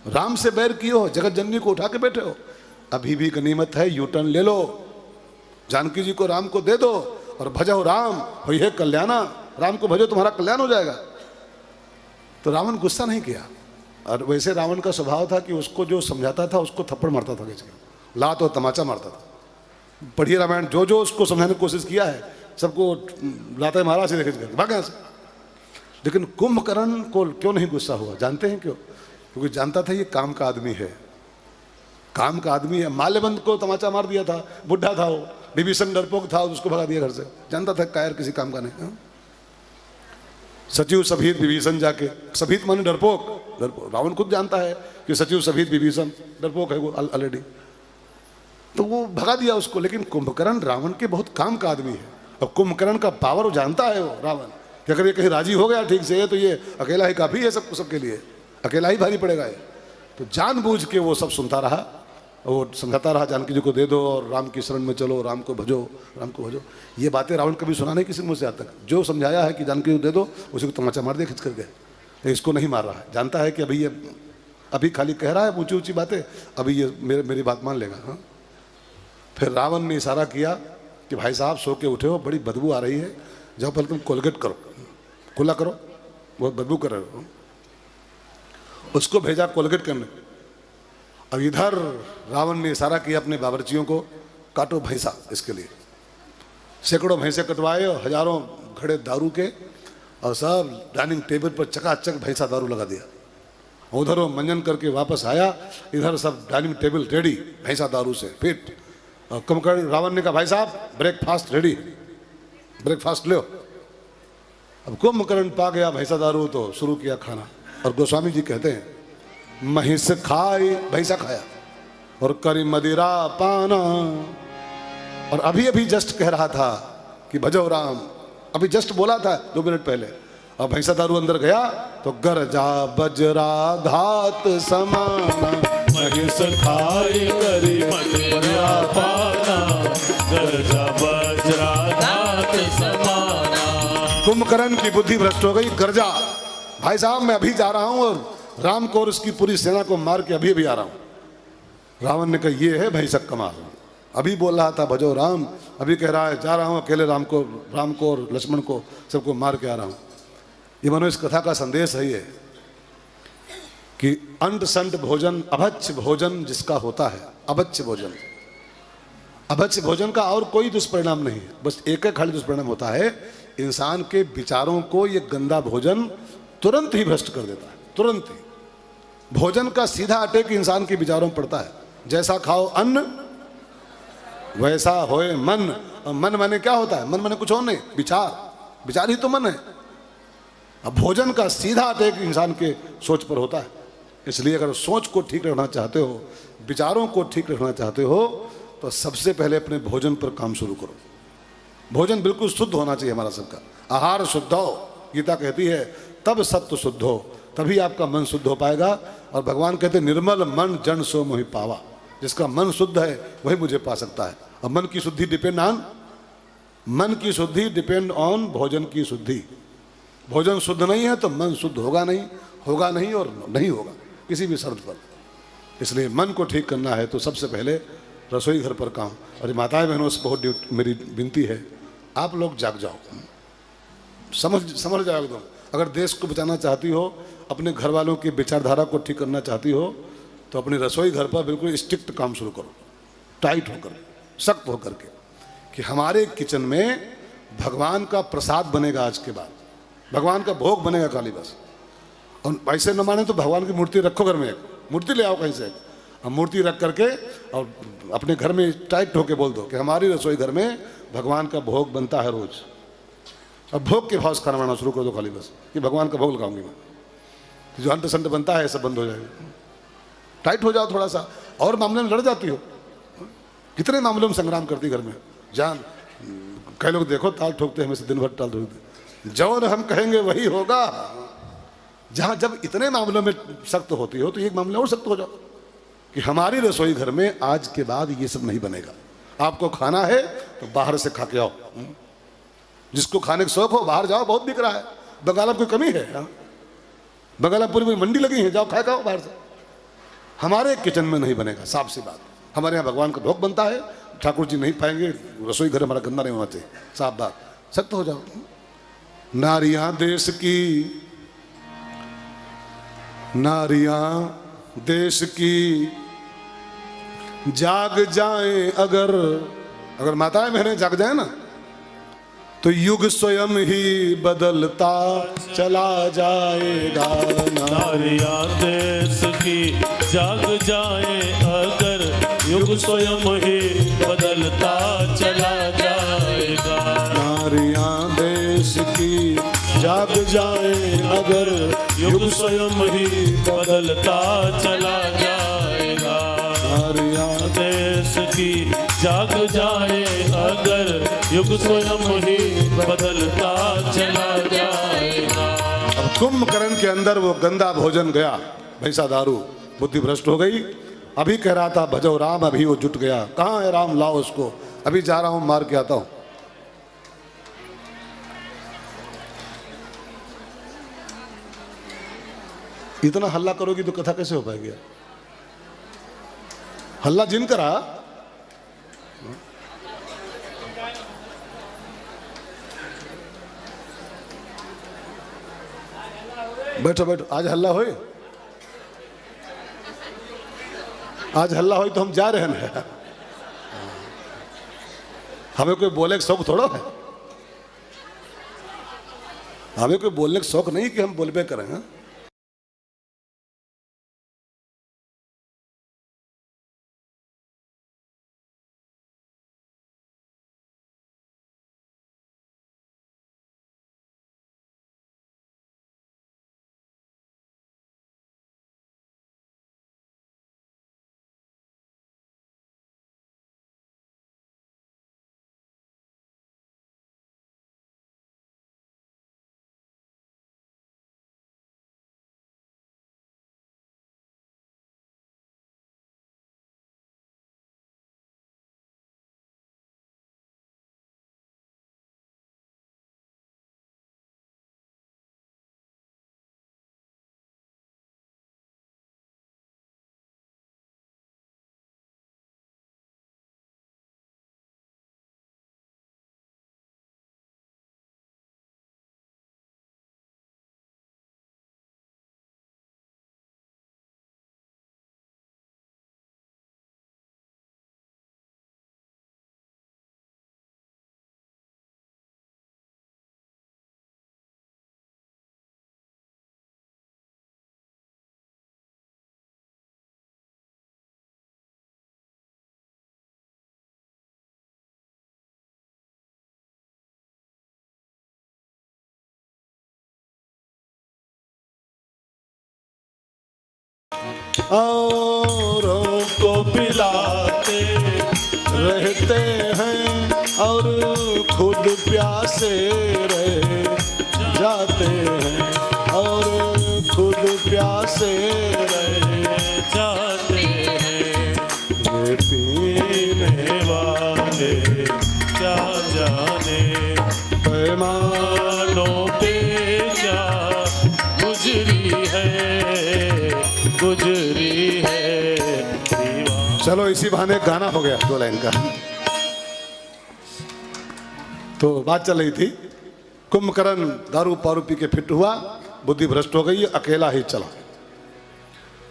राम से बैर किए हो, जगत जननी को उठा के बैठे हो। अभी भी गनीमत है, यू टर्न ले लो, जानकी जी को राम को दे दो और भजो राम हो ये कल्याणा, राम को भजो तुम्हारा कल्याण हो जाएगा। तो रावण गुस्सा नहीं किया। और वैसे रावण का स्वभाव था कि उसको जो समझाता था उसको थप्पड़ मारता था, लात और तमाचा मारता था। पढ़िए रामायण, जो जो उसको समझाने की कोशिश किया है सबको लाते मारा से देखे भाग यहाँ से। लेकिन कुंभकर्ण को क्यों नहीं गुस्सा हुआ, जानते हैं क्यों? क्योंकि जानता था ये काम का आदमी है, काम का आदमी है। माल्यबंध को तमाचा मार दिया था, बुढ़ा था वो, विभीषण डरपोक था, उसको भगा दिया घर से। जानता था कायर किसी काम का नहीं। सचिव सभीत विभीषण जाके, सभीत माने डरपोक, रावण खुद जानता है कि सचिव सभीत विभीषण डरपोक है वो ऑलरेडी, तो वो भगा दिया उसको। लेकिन कुंभकर्ण रावण के बहुत काम का आदमी है, और कुंभकर्ण का पावर वो जानता है वो रावण, कि अगर ये कहीं राजी हो गया ठीक से तो ये अकेला ही काफ़ी है सबके लिए, अकेला ही भारी पड़ेगा ये। तो जानबूझ के वो सब सुनता रहा, वो समझाता रहा जानकी जी को दे दो और राम की शरण में चलो, राम को भजो, राम को भजो। ये बातें रावण कभी सुना नहीं किसी मुँह से आज तक। जो समझाया है कि जानकी जी को दे दो, उसी को तमाचा मार दिया खिंच करके। तो इसको नहीं मार रहा है, जानता है कि अभी ये अभी खाली कह रहा है ऊंची ऊंची बातें, अभी ये मेरी बात मान लेगा। हाँ, फिर रावण ने इशारा किया कि भाई साहब सो के उठे हो, बड़ी बदबू आ रही है, जाओ पहले तुम कोलगेट करो, खुला करो, बहुत बदबू कर रहे हो। उसको भेजा कोलगेट करने। अब इधर रावण ने इशारा किया अपने बावर्चियों को, काटो भैंसा इसके लिए। सैकड़ों भैंसे कटवाए और हजारों घड़े दारू के, और सब डाइनिंग टेबल पर चकाचक भैंसा दारू लगा दिया। उधर वो मंजन करके वापस आया, इधर सब डाइनिंग टेबल रेडी भैंसा दारू से फिट। और कुंभकर्ण रावण ने कहा भाई साहब ब्रेकफास्ट रेडी, ब्रेकफास्ट लो। अब कुंभकर्ण पा गया भैंसा दारू तो शुरू किया खाना। और गोस्वामी जी कहते हैं महिष खाई, भैंसा खाया, और करी मदिरा पाना। और अभी अभी जस्ट कह रहा था कि भजो राम, अभी जस्ट बोला था 2 मिनट पहले, और भैंसा दारू अंदर गया तो गरजा बजरा घात समाना। महिष खाई करी मदिरा पाना, गरजा बजरा घात समाना। कुंभकर्ण की बुद्धि भ्रष्ट हो गई। गरजा, भाई साहब मैं अभी जा रहा हूं और राम को और उसकी पूरी सेना को मार के अभी आ रहा हूं। रावण ने कहा ये है भैंसक कमाल, अभी बोल रहा था भजो राम, अभी कह रहा है जा रहा हूं अकेले राम को और लक्ष्मण को सबको मार के आ रहा हूं। ये मानो इस कथा का संदेश है ये कि अंट संट भोजन, अभच्य भोजन जिसका होता है, अभच्य भोजन, अभच्य भोजन का और कोई दुष्परिणाम नहीं है, बस एक खाली दुष्परिणाम होता है, इंसान के विचारों को ये गंदा भोजन तुरंत ही भ्रष्ट कर देता है। तुरंत ही भोजन का सीधा अटैक इंसान के विचारों में पड़ता है। जैसा खाओ अन्न वैसा होए मन। और मन माने क्या होता है? मन माने कुछ और नहीं, विचार, विचार ही तो मन है। अब भोजन का सीधा अटैक इंसान के सोच पर होता है। इसलिए अगर सोच को ठीक रखना चाहते हो, विचारों को ठीक रखना चाहते हो, तो सबसे पहले अपने भोजन पर काम शुरू करो। भोजन बिल्कुल शुद्ध होना चाहिए हमारा सबका। आहार शुद्ध हो, गीता कहती है, तब सत्व शुद्ध हो, तभी आपका मन शुद्ध हो पाएगा। और भगवान कहते हैं निर्मल मन जन सो मोहि पावा, जिसका मन शुद्ध है वही मुझे पा सकता है। और मन की शुद्धि डिपेंड ऑन, मन की शुद्धि डिपेंड ऑन भोजन की शुद्धि। भोजन शुद्ध नहीं है तो मन शुद्ध होगा नहीं, होगा नहीं और नहीं होगा किसी भी शर्त पर। इसलिए मन को ठीक करना है तो सबसे पहले रसोई घर पर काम। और माताएं बहनों से बहुत मेरी विनती है, आप लोग जाग जाओ, समझ जाओ एकदम। अगर देश को बचाना चाहती हो, अपने घर वालों की विचारधारा को ठीक करना चाहती हो, तो अपनी रसोई घर पर बिल्कुल स्ट्रिक्ट काम शुरू करो, टाइट होकर, सख्त होकर के, कि हमारे किचन में भगवान का प्रसाद बनेगा। आज के बाद भगवान का भोग बनेगा खाली बस। और ऐसे न माने तो भगवान की मूर्ति रखो घर में, एक मूर्ति ले आओ कहीं से, हम मूर्ति रख करके और अपने घर में टाइट होके बोल दो कि हमारी रसोई घर में भगवान का भोग बनता है रोज। अब भोग के भाव से खाना बनाना शुरू कर दो खाली बस, कि भगवान का भोग लगाऊंगी मैं। तो जो अंत संत बनता है सब बंद हो जाएगा। टाइट हो जाओ थोड़ा सा, और मामले में लड़ जाती हो। कितने मामलों में संग्राम करती घर में जान। कई लोग देखो ताल ठोकते हैं, हमें से दिन भर ताल ठोकते। जौन हम कहेंगे वही होगा। जहां जब इतने मामलों में सख्त होती हो तो एक मामले और सख्त हो जाओ कि हमारी रसोई घर में आज के बाद ये सब नहीं बनेगा। आपको खाना है तो बाहर से खा के आओ। जिसको खाने का शौक हो बाहर जाओ, बहुत बिक रहा है। बंगाल में कोई कमी है? बंगाल में पूरी मंडी लगी है, जाओ खाए खाओ बाहर से। हमारे किचन में नहीं बनेगा, साफ सी बात। हमारे यहाँ भगवान का भोग बनता है, ठाकुर जी नहीं पाएंगे, रसोई घर हमारा गंदा नहीं होना चाहिए, साफ बात। सख्त हो जाओ। नारियां देश की, नारियां देश की जाग जाए अगर, अगर माताएं बहनें जाग जाए ना तो युग स्वयं ही बदलता चला जाएगा। नारियां देश की जाग जाए अगर, युग स्वयं ही बदलता चला जाएगा। नारियां देश की जाग जाए अगर, युग स्वयं ही बदलता चला जाएगा। नारियां देश की जाग जाए अगर, युग स्वयं ही बदलता चला जाएगा। अब कुंभकर्ण के अंदर वो गंदा भोजन गया, भैंसा दारू, बुद्धि भ्रष्ट हो गई। अभी कह रहा था भजो राम, अभी वो जुट गया, कहाँ है राम, लाओ उसको, अभी जा रहा हूं मार के आता हूं। इतना हल्ला करोगी तो कथा कैसे हो पाएगी? हल्ला जिन करा, बैठो बैठो, आज हल्ला होए, आज हल्ला होई तो हम जा रहे हैं। हमें कोई बोले का शौक थोड़ा है, हमें कोई बोलने का शौक नहीं कि हम बोलबे करें। हाँ? औरों को पिलाते रहते हैं और खुद प्यासे रह जाते हैं, और खुद प्यासे रह जाते हैं। ये पीने वाले क्या जाने पैमानों पे क्या गुजरी है, गुजरी है दीवार। चलो इसी बहाने गाना हो गया 2 लाइन का। तो बात चल रही थी, कुंभकर्ण दारू पारू पी के फिट हुआ, बुद्धि भ्रष्ट हो गई, अकेला ही चला।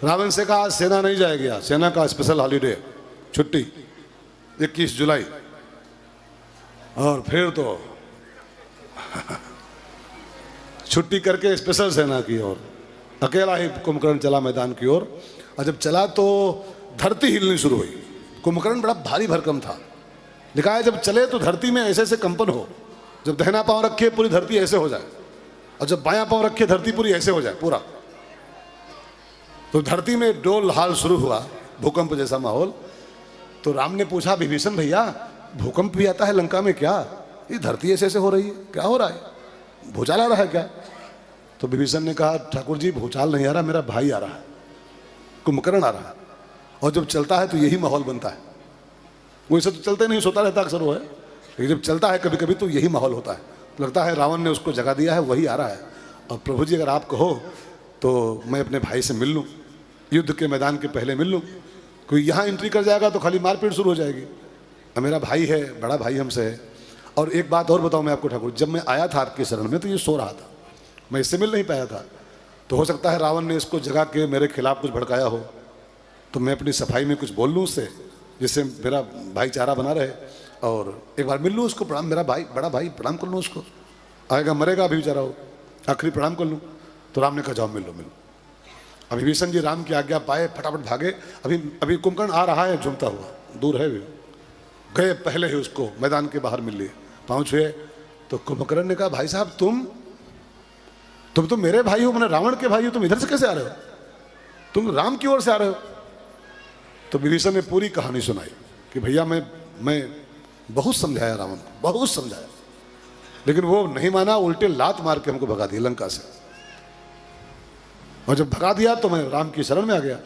रावण से कहा सेना नहीं जाएगी, आज सेना का स्पेशल हॉलीडे, छुट्टी 21 जुलाई। और फिर तो छुट्टी करके स्पेशल सेना की ओर अकेला ही कुंभकर्ण चला मैदान की ओर। और जब चला तो धरती हिलनी शुरू हुई। कुंभकर्ण बड़ा भारी भरकम था। लिखा है जब चले तो धरती में ऐसे ऐसे कंपन हो, जब दाहिना पांव रखे पूरी धरती ऐसे हो जाए, और जब बायां पांव रखे धरती पूरी ऐसे हो जाए पूरा। तो धरती में डोल हाल शुरू हुआ, भूकंप जैसा माहौल। तो राम ने पूछा विभीषण भैया भूकंप भी आता है लंका में क्या? ये धरती ऐसे ऐसे हो रही है, क्या हो रहा है? भूचाल आ रहा है क्या? तो विभीषण ने कहा ठाकुर जी भूचाल नहीं आ रहा, मेरा भाई आ रहा है, कुंभकर्ण आ रहा है। और जब चलता है तो यही माहौल बनता है। वैसे तो चलते नहीं, सोता रहता अक्सर वो है, लेकिन जब चलता है कभी कभी तो यही माहौल होता है। लगता है रावण ने उसको जगा दिया है, वही आ रहा है। और प्रभु जी अगर आप कहो तो मैं अपने भाई से मिल लूँ। युद्ध के मैदान के पहले मिल लूँ। कोई यहाँ एंट्री कर जाएगा तो खाली मारपीट शुरू हो जाएगी। अब मेरा भाई है, बड़ा भाई हमसे है। और एक बात और बताऊँ मैं आपको ठाकुर, जब मैं आया था आपके शरण में तो ये सो रहा था, मैं इससे मिल नहीं पाया था। तो हो सकता है रावण ने इसको जगा के मेरे खिलाफ कुछ भड़काया हो, तो मैं अपनी सफाई में कुछ बोल लूँ उससे, जिससे मेरा भाईचारा बना रहे। और एक बार मिल लूँ उसको, प्रणाम, मेरा भाई, बड़ा भाई, प्रणाम कर लूँ उसको। आएगा मरेगा अभी बेचारा हो, आखिरी प्रणाम कर लूँ। तो राम ने कहा जाओ मिल लो, मिल लो। अभी विभीषण जी राम की आज्ञा पाए, फटाफट भागे। अभी कुंभकर्ण आ रहा है झूमता हुआ, दूर है भी, गए पहले ही उसको मैदान के बाहर मिल लिए। पहुँचे तो कुंभकर्ण ने कहा भाई साहब तुम तो मेरे भाई हो, मैंने रावण के भाई हो, तुम इधर से कैसे आ रहे हो, तुम राम की ओर से आ रहे हो। तो विभीषण ने पूरी कहानी सुनाई कि भैया मैं बहुत समझाया रावण को, बहुत समझाया, लेकिन वो नहीं माना, उल्टे लात मार के हमको भगा दिया लंका से। और जब भगा दिया तो मैं राम की शरण में आ गया।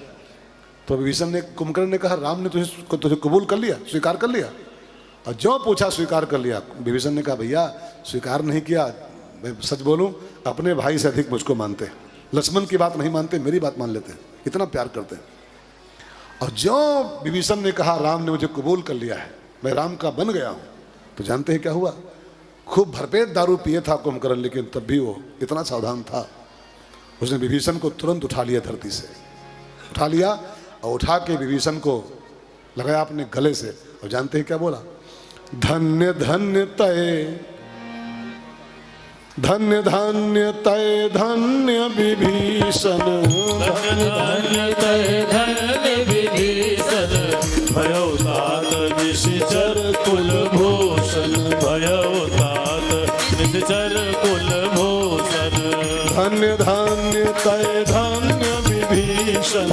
तो विभीषण ने, कुंभकर्ण ने कहा राम ने तुझे कबूल कर लिया, स्वीकार कर लिया। और जो पूछा स्वीकार कर लिया। विभीषण ने कहा भैया स्वीकार नहीं किया, मैं सच बोलूं अपने भाई से अधिक मुझको मानते हैं, लक्ष्मण की बात नहीं मानते, मेरी बात मान लेते हैं, इतना प्यार करते हैं। और जो विभीषण ने कहा राम ने मुझे कबूल कर लिया है, मैं राम का बन गया हूं, तो जानते हैं क्या हुआ? खूब भरपेट दारू पिए था कुंभकर्ण, लेकिन तब भी वो इतना सावधान था, उसने विभीषण को तुरंत उठा लिया, धरती से उठा लिया और उठा के विभीषण को लगाया अपने गले से। और जानते हैं क्या बोला? धन्य धन्य तय, धन्य धन्य तय धन्य विभीषण, धन्य धन्य तय धन्य विभीषण, भयो तात निश्चर कुलभूषण, भयो तात निश्चर कुलभूषण। धन्य धन्य तय धन्य विभीषण,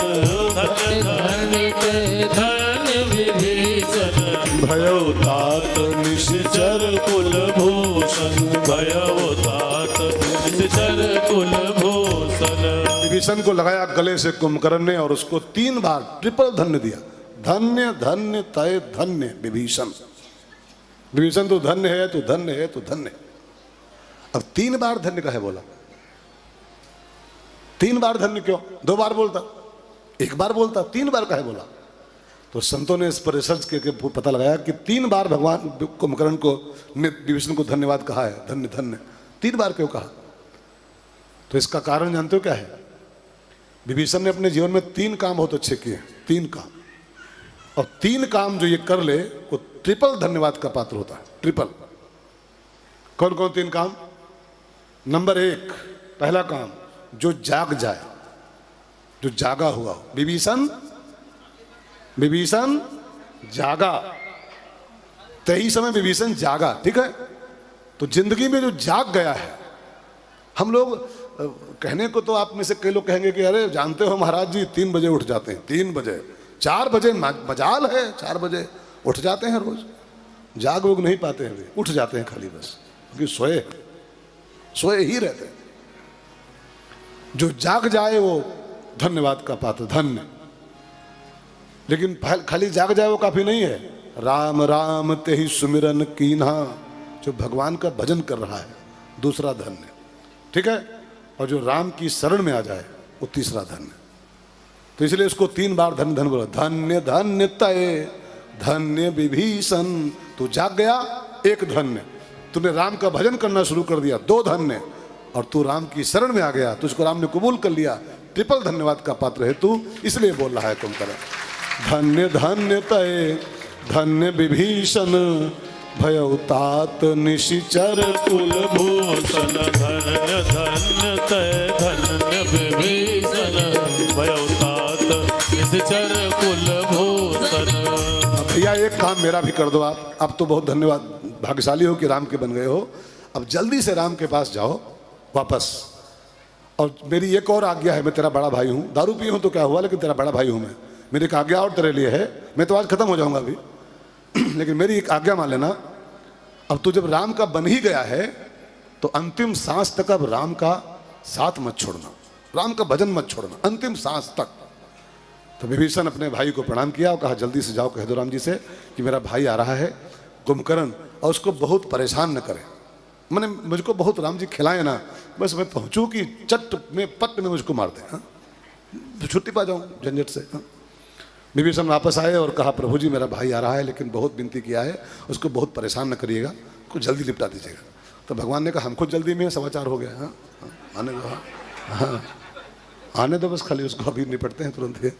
धन्य धन्य तय धन्य विभीषण, भयो तात निश्चर कुलभूषण, भयो तात निश्चर कुलभूषण। विभीषण को लगाया गले से कुंभकर्ण ने और उसको 3 बार ट्रिपल धन्य दिया। धन्य धन्य तय धन्य विभीषण, विभीषण तो धन्य है, तो धन्य है, तो धन्य। अब 3 बार धन्य का है बोला, 3 बार धन्य क्यों? 2 बार बोलता, 1 बार बोलता, 3 बार का है बोला। तो संतों ने इस पर रिसर्च करके पता लगाया कि 3 बार भगवान कुंभकर्ण को विभीषण को धन्यवाद कहा है, धन्य धन्य, 3 बार क्यों कहा? तो इसका कारण जानते हो क्या है? विभीषण ने अपने जीवन में 3 काम बहुत अच्छे किए, 3 काम, और 3 काम जो ये कर ले वो ट्रिपल धन्यवाद का पात्र होता है, ट्रिपल। कौन कौन 3 काम? नंबर 1, पहला काम, जो जाग जाए, जो जागा हुआ हो। विभीषण जागा, तही समय विभीषण जागा, ठीक है। तो जिंदगी में जो जाग गया है, हम लोग कहने को तो आप में से कई लोग कहेंगे कि अरे जानते हो महाराज जी 3 बजे उठ जाते हैं, 3 बजे 4 बजे मजाल है, 4 बजे उठ जाते हैं रोज, जाग वोग नहीं पाते हैं, वे उठ जाते हैं खाली बस, क्योंकि सोए ही रहते हैं। जो जाग जाए वो धन्यवाद का पात्र, धन्य। लेकिन खाली जाग जाए वो काफी नहीं है। राम राम ते ही सुमिरन कीन्हा, जो भगवान का भजन कर रहा है, दूसरा धन्य, ठीक है। और जो राम की शरण में आ जाए वो तीसरा धन्य। तो इसलिए उसको 3 बार धन्य धन्य बोला। धन्य धन्य तय धन्य विभीषण, तू जाग गया, 1 धन्य। तूने राम का भजन करना शुरू कर दिया, 2 धन्य। और तू राम की शरण में आ गया, तुझको राम ने कबूल कर लिया, ट्रिपल धन्यवाद का पात्र है तू। इसलिए बोल रहा है कुंभकर्ण, धन्य धन्य तय धन्य विभीषण, भयो तात निश्चर कुलभूषण। धन्य धन्य तय धन्य विभीषण, भयो तात निश्चर कुलभूषण। भैया एक काम मेरा भी कर दो आप। अब तो बहुत धन्यवाद, भाग्यशाली हो कि राम के बन गए हो। अब जल्दी से राम के पास जाओ वापस। और मेरी एक और आज्ञा है, मैं तेरा बड़ा भाई हूँ, दारू पी हूँ तो क्या हुआ, लेकिन तेरा बड़ा भाई हूँ मैं। मेरी एक आज्ञा और तेरे लिए है, मैं तो आज खत्म हो जाऊंगा अभी लेकिन मेरी एक आज्ञा मान लेना। अब तू जब राम का बन ही गया है तो अंतिम सांस तक अब राम का साथ मत छोड़ना, राम का भजन मत छोड़ना, अंतिम सांस तक। तो विभीषण अपने भाई को प्रणाम किया और कहा जल्दी से जाओ, कह दो राम जी से कि मेरा भाई आ रहा है कुंभकर्ण, और उसको बहुत परेशान न करे। मैंने मुझको बहुत राम जी खिलाए ना, बस मैं पहुंचूं कि चट में पट में मुझको मार दे। हाँ? तो छुट्टी पा जाऊँ झंझट से। हाँ। विभीषण वापस आए और कहा प्रभु जी मेरा भाई आ रहा है, लेकिन बहुत विनती किया है, उसको बहुत परेशान न करिएगा, उसको जल्दी निपटा दीजिएगा। तो भगवान ने कहा हमको जल्दी में समाचार हो गया। हाँ हाँ, आने दो। हाँ आने दो बस, खाली उसको अभी निपटते हैं तुरंत ही।